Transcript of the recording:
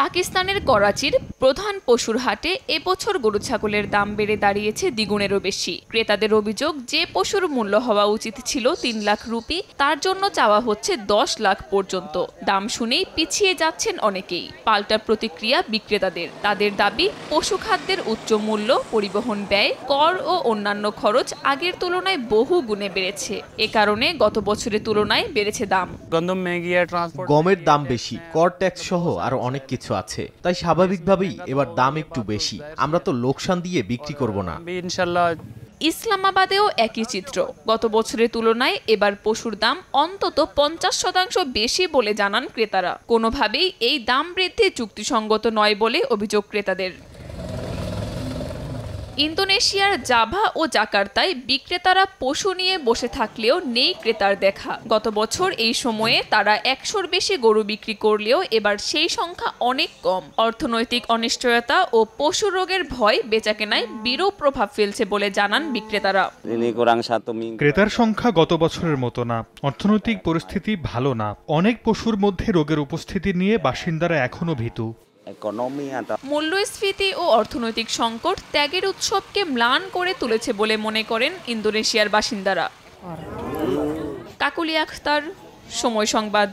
পাকিস্তানের করাচির প্রধান পশুর হাটে এবছর গরু ছাগলের দাম বেড়ে দাঁড়িয়েছে দ্বিগুণেরও বেশি। ক্রেতাদের অভিযোগ, যে পশুর মূল্য হওয়া উচিত ছিল ৩ লাখ রুপি, তার জন্য চাওয়া হচ্ছে ১০ লাখ পর্যন্ত। দাম শুনেই পিছিয়ে যাচ্ছেন অনেকেই। পাল্টা প্রতিক্রিয়া বিক্রেতাদের। তাদের দাবি, পশু খাদ্যের উচ্চ মূল্য, পরিবহন ব্যয়, কর ও অন্যান্য খরচ আগের তুলনায় বহু গুণে বেড়েছে। এ কারণে গত বছরের তুলনায় বেড়েছে দাম। গমের দাম বেশি, কর ট্যাক্স সহ আরো অনেক কিছু আছে, তাই স্বাভাবিকভাবেই এবার দাম একটু বেশি। আমরা তো লোকসান দিয়ে বিক্রি করব না। ইসলামাবাদেও একই চিত্র। গত বছরের তুলনায় এবার পশুর দাম অন্তত ৫০% বেশি বলে জানান ক্রেতারা। কোনোভাবেই এই দাম বৃদ্ধি যুক্তিসঙ্গত নয় বলে অভিযোগ ক্রেতাদের। ইন্দোনেশিয়ার জাভা ও জাকার্তায় বিক্রেতারা পশু নিয়ে বসে থাকলেও নেই ক্রেতার দেখা। গত বছর এই সময়ে তারা ১০০-র বেশি গরু বিক্রি করলেও এবার সেই সংখ্যা অনেক কম। অর্থনৈতিক অনিশ্চয়তা ও পশু রোগের ভয় বেচাকেনায় বিরূপ প্রভাব ফেলছে বলে জানান বিক্রেতারা। ক্রেতার সংখ্যা গত বছরের মতো না, অর্থনৈতিক পরিস্থিতি ভালো না। অনেক পশুর মধ্যে রোগের উপস্থিতি নিয়ে বাসিন্দারা এখনো ভীতু। মূল্যস্ফীতি ও অর্থনৈতিক সংকট ত্যাগের উৎসবকে ম্লান করে তুলেছে বলে মনে করেন ইন্দোনেশিয়ার বাসিন্দারা। কাকুলি আখতার, সময় সংবাদ।